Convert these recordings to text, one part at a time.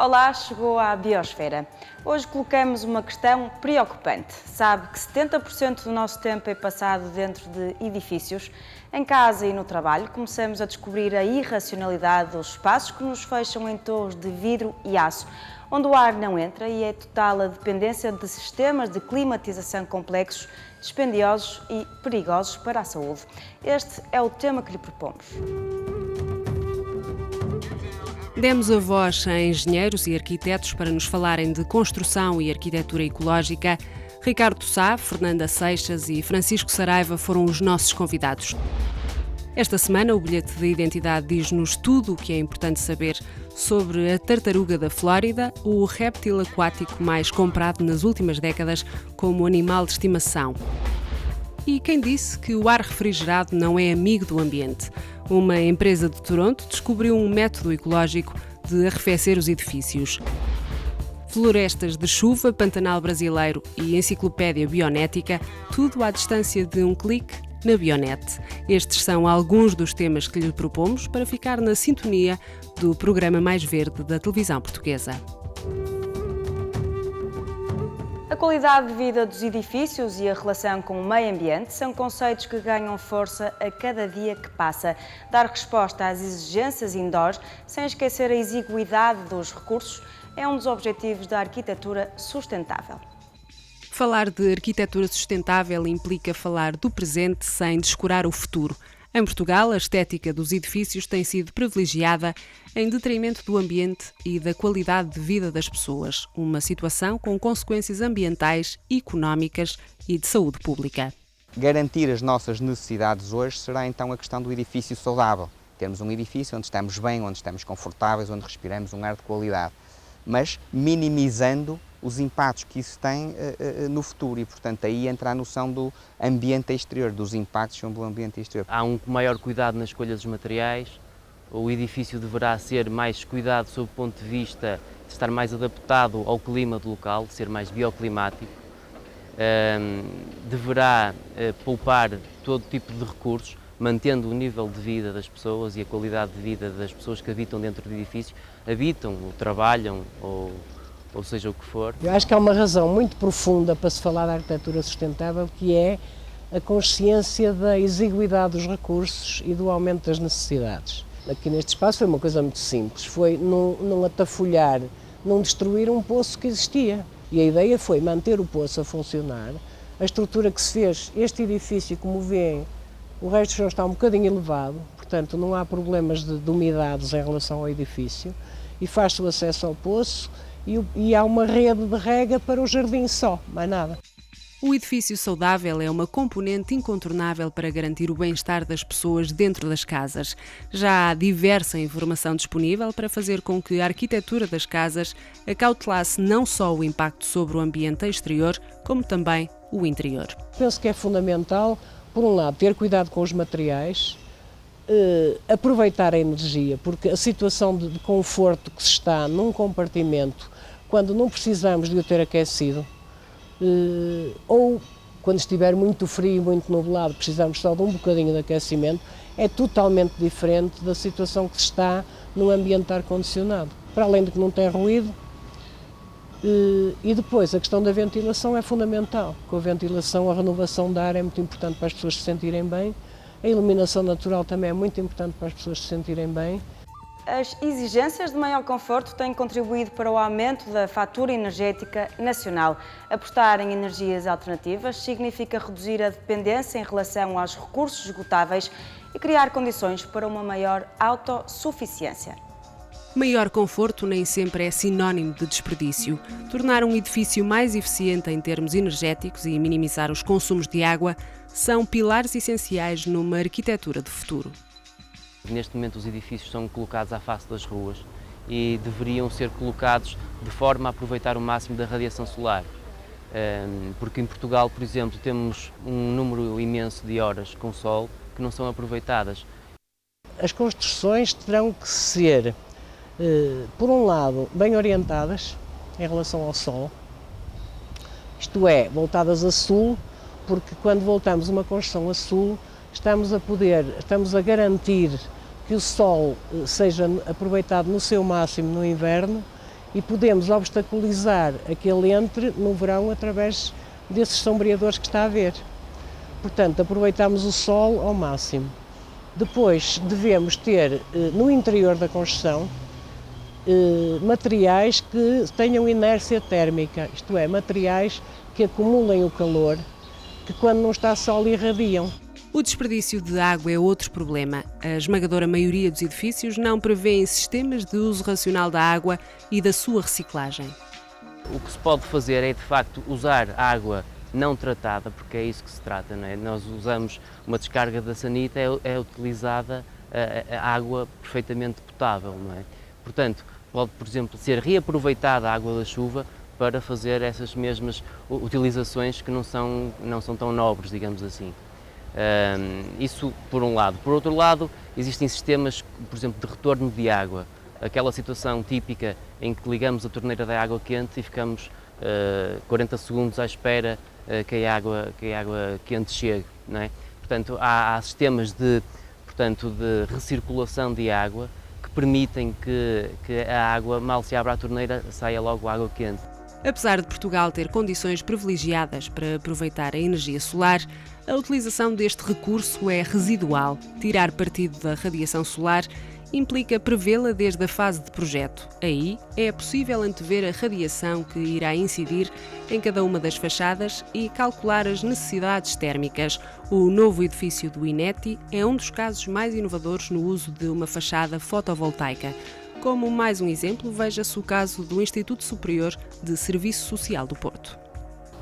Olá, chegou à Biosfera. Hoje colocamos uma questão preocupante. Sabe que 70% do nosso tempo é passado dentro de edifícios? Em casa e no trabalho, começamos a descobrir a irracionalidade dos espaços que nos fecham em torres de vidro e aço, onde o ar não entra e é total a dependência de sistemas de climatização complexos, dispendiosos e perigosos para a saúde. Este é o tema que lhe propomos. Demos a voz a engenheiros e arquitetos para nos falarem de construção e arquitetura ecológica. Ricardo Sá, Fernanda Seixas e Francisco Saraiva foram os nossos convidados. Esta semana, o bilhete de identidade diz-nos tudo o que é importante saber sobre a tartaruga da Flórida, o réptil aquático mais comprado nas últimas décadas como animal de estimação. E quem disse que o ar refrigerado não é amigo do ambiente? Uma empresa de Toronto descobriu um método ecológico de arrefecer os edifícios. Florestas de chuva, Pantanal brasileiro e enciclopédia bionética, tudo à distância de um clique na Bionet. Estes são alguns dos temas que lhe propomos para ficar na sintonia do programa mais verde da televisão portuguesa. A qualidade de vida dos edifícios e a relação com o meio ambiente são conceitos que ganham força a cada dia que passa. Dar resposta às exigências indoors, sem esquecer a exiguidade dos recursos, é um dos objetivos da arquitetura sustentável. Falar de arquitetura sustentável implica falar do presente sem descurar o futuro. Em Portugal, a estética dos edifícios tem sido privilegiada em detrimento do ambiente e da qualidade de vida das pessoas, uma situação com consequências ambientais, económicas e de saúde pública. Garantir as nossas necessidades hoje será então a questão do edifício saudável. Termos um edifício onde estamos bem, onde estamos confortáveis, onde respiramos um ar de qualidade, mas minimizando os impactos que isso tem no futuro e, portanto, aí entra a noção do ambiente exterior, dos impactos sobre o ambiente exterior. Há um maior cuidado na escolha dos materiais, o edifício deverá ser mais cuidado sob o ponto de vista de estar mais adaptado ao clima do local, de ser mais bioclimático, deverá poupar todo tipo de recursos, mantendo o nível de vida das pessoas e a qualidade de vida das pessoas que habitam dentro do edifício, habitam ou trabalham ou seja o que for. Eu acho que há uma razão muito profunda para se falar da arquitetura sustentável, que é a consciência da exiguidade dos recursos e do aumento das necessidades. Aqui neste espaço foi uma coisa muito simples, foi não atafolhar, não destruir um poço que existia. E a ideia foi manter o poço a funcionar. A estrutura que se fez, este edifício, como vêem, o resto do chão está um bocadinho elevado, portanto não há problemas de umidades em relação ao edifício, e faz-se o acesso ao poço, e há uma rede de rega para o jardim só, mais nada. O edifício saudável é uma componente incontornável para garantir o bem-estar das pessoas dentro das casas. Já há diversa informação disponível para fazer com que a arquitetura das casas acautelasse não só o impacto sobre o ambiente exterior, como também o interior. Penso que é fundamental, por um lado, ter cuidado com os materiais, aproveitar a energia, porque a situação de conforto que se está num compartimento, quando não precisamos de o ter aquecido, ou quando estiver muito frio e muito nublado, precisamos só de um bocadinho de aquecimento, é totalmente diferente da situação que se está num ambiente ar-condicionado. Para além de que não tem ruído, e depois a questão da ventilação é fundamental. Com a ventilação, a renovação da ar é muito importante para as pessoas se sentirem bem, a iluminação natural também é muito importante para as pessoas se sentirem bem. As exigências de maior conforto têm contribuído para o aumento da fatura energética nacional. Apostar em energias alternativas significa reduzir a dependência em relação aos recursos esgotáveis e criar condições para uma maior autossuficiência. Maior conforto nem sempre é sinónimo de desperdício. Tornar um edifício mais eficiente em termos energéticos e minimizar os consumos de água são pilares essenciais numa arquitetura de futuro. Neste momento os edifícios são colocados à face das ruas e deveriam ser colocados de forma a aproveitar o máximo da radiação solar. Porque em Portugal, por exemplo, temos um número imenso de horas com sol que não são aproveitadas. As construções terão que ser, por um lado, bem orientadas em relação ao sol, isto é, voltadas a sul, porque quando voltamos uma construção a sul, estamos a garantir que o sol seja aproveitado no seu máximo no inverno e podemos obstaculizar aquele entre no verão através desses sombreadores que está a ver. Portanto, aproveitamos o sol ao máximo. Depois devemos ter no interior da construção materiais que tenham inércia térmica, isto é, materiais que acumulem o calor, que quando não está sol irradiam. O desperdício de água é outro problema. A esmagadora maioria dos edifícios não prevêem sistemas de uso racional da água e da sua reciclagem. O que se pode fazer é, de facto, usar água não tratada, porque é isso que se trata, não é? Nós usamos uma descarga da sanita, é utilizada a água perfeitamente potável, não é? Portanto, pode, por exemplo, ser reaproveitada a água da chuva para fazer essas mesmas utilizações que não são tão nobres, digamos assim. Isso por um lado. Por outro lado, existem sistemas, por exemplo, de retorno de água. Aquela situação típica em que ligamos a torneira da água quente e ficamos 40 segundos à espera que a água quente chegue, não é? Portanto, há sistemas de recirculação de água que permitem que a água, mal se abra a torneira, saia logo água quente. Apesar de Portugal ter condições privilegiadas para aproveitar a energia solar, a utilização deste recurso é residual. Tirar partido da radiação solar implica prevê-la desde a fase de projeto. Aí é possível antever a radiação que irá incidir em cada uma das fachadas e calcular as necessidades térmicas. O novo edifício do INETI é um dos casos mais inovadores no uso de uma fachada fotovoltaica. Como mais um exemplo, veja-se o caso do Instituto Superior de Serviço Social do Porto.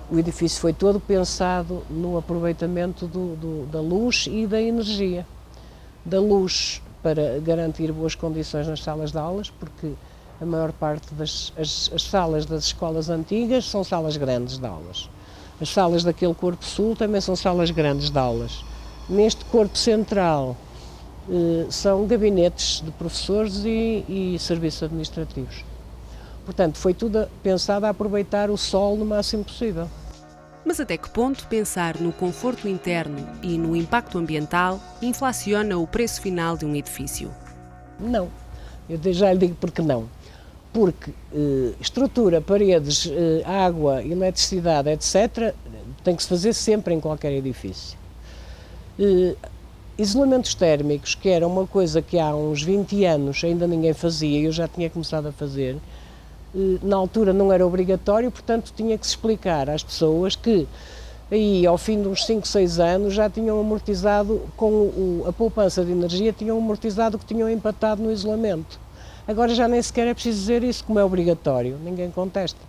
O edifício foi todo pensado no aproveitamento da luz e da energia. Da luz para garantir boas condições nas salas de aulas, porque a maior parte das salas das escolas antigas são salas grandes de aulas. As salas daquele corpo sul também são salas grandes de aulas. Neste corpo central são gabinetes de professores e serviços administrativos. Portanto, foi tudo pensado a aproveitar o sol no máximo possível. Mas até que ponto pensar no conforto interno e no impacto ambiental inflaciona o preço final de um edifício? Não. Eu já lhe digo porque não. Porque estrutura, paredes, água, eletricidade, etc., tem que se fazer sempre em qualquer edifício. Isolamentos térmicos, que era uma coisa que há uns 20 anos ainda ninguém fazia, eu já tinha começado a fazer, na altura não era obrigatório, portanto tinha que se explicar às pessoas que aí ao fim de uns 5, 6 anos já tinham amortizado, com a poupança de energia, tinham amortizado o que tinham empatado no isolamento. Agora já nem sequer é preciso dizer isso, como é obrigatório, ninguém contesta.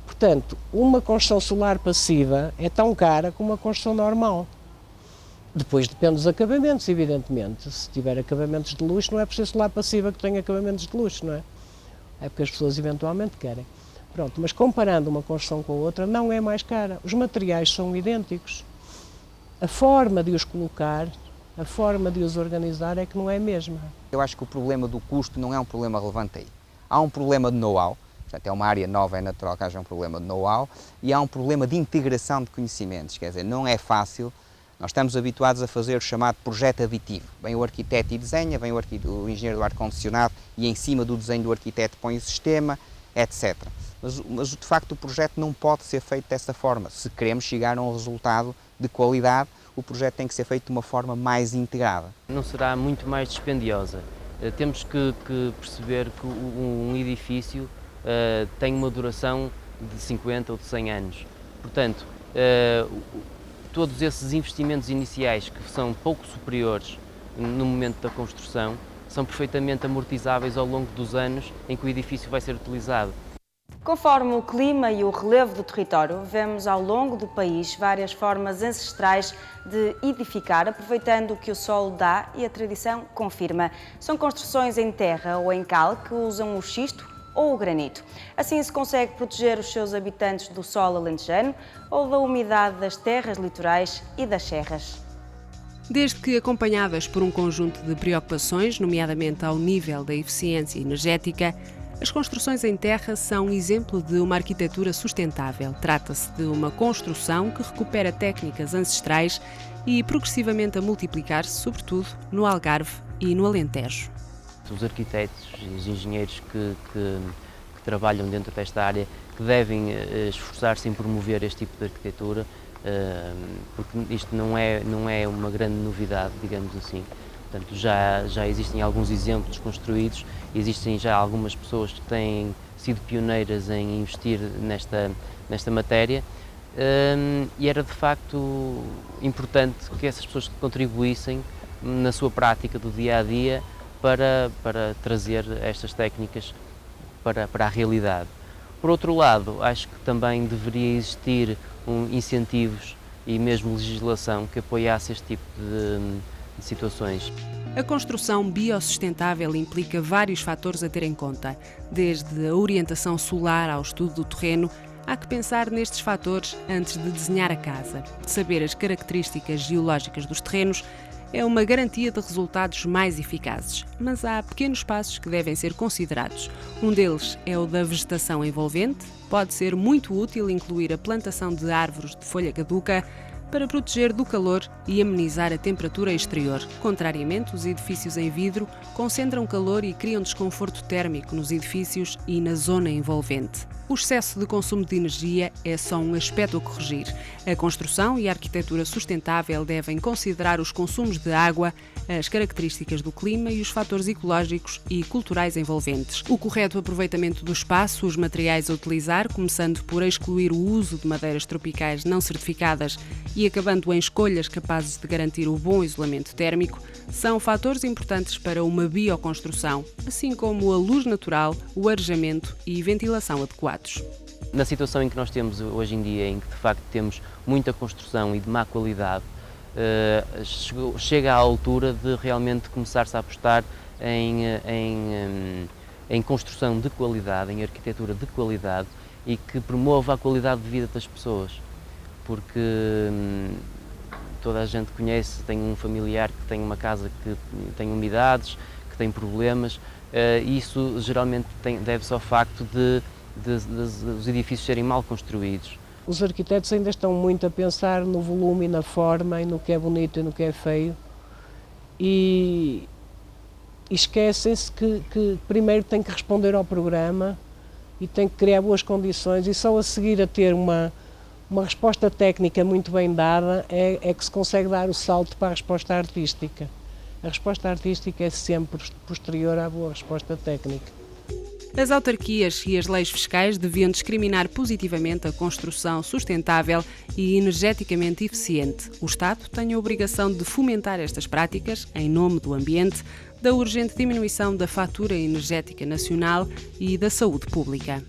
Portanto, uma construção solar passiva é tão cara como uma construção normal. Depois depende dos acabamentos, evidentemente. Se tiver acabamentos de luxo, não é preciso solar passiva que tenha acabamentos de luxo, não é? É porque as pessoas eventualmente querem. Pronto, mas comparando uma construção com a outra, não é mais cara. Os materiais são idênticos. A forma de os colocar, a forma de os organizar é que não é a mesma. Eu acho que o problema do custo não é um problema relevante aí. Há um problema de know-how, portanto é uma área nova, é natural que haja um problema de know-how, e há um problema de integração de conhecimentos, quer dizer, não é fácil. Nós estamos habituados a fazer o chamado projeto aditivo. Vem o arquiteto e desenha, vem o engenheiro do ar-condicionado e em cima do desenho do arquiteto põe o sistema, etc. Mas de facto o projeto não pode ser feito dessa forma. Se queremos chegar a um resultado de qualidade, o projeto tem que ser feito de uma forma mais integrada. Não será muito mais dispendiosa. Temos que perceber que um edifício tem uma duração de 50 ou de 100 anos. Portanto, todos esses investimentos iniciais, que são pouco superiores no momento da construção, são perfeitamente amortizáveis ao longo dos anos em que o edifício vai ser utilizado. Conforme o clima e o relevo do território, vemos ao longo do país várias formas ancestrais de edificar, aproveitando o que o solo dá e a tradição confirma. São construções em terra ou em cal que usam o xisto ou o granito. Assim se consegue proteger os seus habitantes do solo alentejano ou da umidade das terras litorais e das serras. Desde que acompanhadas por um conjunto de preocupações, nomeadamente ao nível da eficiência energética, as construções em terra são exemplo de uma arquitetura sustentável. Trata-se de uma construção que recupera técnicas ancestrais e progressivamente a multiplicar-se, sobretudo, no Algarve e no Alentejo. Os arquitetos e os engenheiros que trabalham dentro desta área que devem esforçar-se em promover este tipo de arquitetura, porque isto não é uma grande novidade, digamos assim. Portanto, já existem alguns exemplos construídos, existem já algumas pessoas que têm sido pioneiras em investir nesta matéria, e era de facto importante que essas pessoas contribuíssem na sua prática do dia-a-dia para trazer estas técnicas para a realidade. Por outro lado, acho que também deveria existir incentivos e mesmo legislação que apoiasse este tipo de situações. A construção biossustentável implica vários fatores a ter em conta, desde a orientação solar ao estudo do terreno. Há que pensar nestes fatores antes de desenhar a casa. Saber as características geológicas dos terrenos é uma garantia de resultados mais eficazes, mas há pequenos passos que devem ser considerados. Um deles é o da vegetação envolvente. Pode ser muito útil incluir a plantação de árvores de folha caduca para proteger do calor e amenizar a temperatura exterior. Contrariamente, os edifícios em vidro concentram calor e criam desconforto térmico nos edifícios e na zona envolvente. O excesso de consumo de energia é só um aspecto a corrigir. A construção e a arquitetura sustentável devem considerar os consumos de água, as características do clima e os fatores ecológicos e culturais envolventes. O correto aproveitamento do espaço, os materiais a utilizar, começando por excluir o uso de madeiras tropicais não certificadas e acabando em escolhas capazes de garantir o bom isolamento térmico, são fatores importantes para uma bioconstrução, assim como a luz natural, o arejamento e ventilação adequados. Na situação em que nós temos hoje em dia, em que de facto temos muita construção e de má qualidade, chega à altura de realmente começar-se a apostar em construção de qualidade, em arquitetura de qualidade e que promova a qualidade de vida das pessoas, porque toda a gente conhece, tem um familiar que tem uma casa que tem umidades, que tem problemas, e isso geralmente deve-se ao facto de os edifícios serem mal construídos. Os arquitetos ainda estão muito a pensar no volume e na forma e no que é bonito e no que é feio e esquecem-se que primeiro tem que responder ao programa e tem que criar boas condições e só a seguir a ter uma resposta técnica muito bem dada é que se consegue dar o salto para a resposta artística. A resposta artística é sempre posterior à boa resposta técnica. As autarquias e as leis fiscais deviam discriminar positivamente a construção sustentável e energeticamente eficiente. O Estado tem a obrigação de fomentar estas práticas em nome do ambiente, da urgente diminuição da fatura energética nacional e da saúde pública.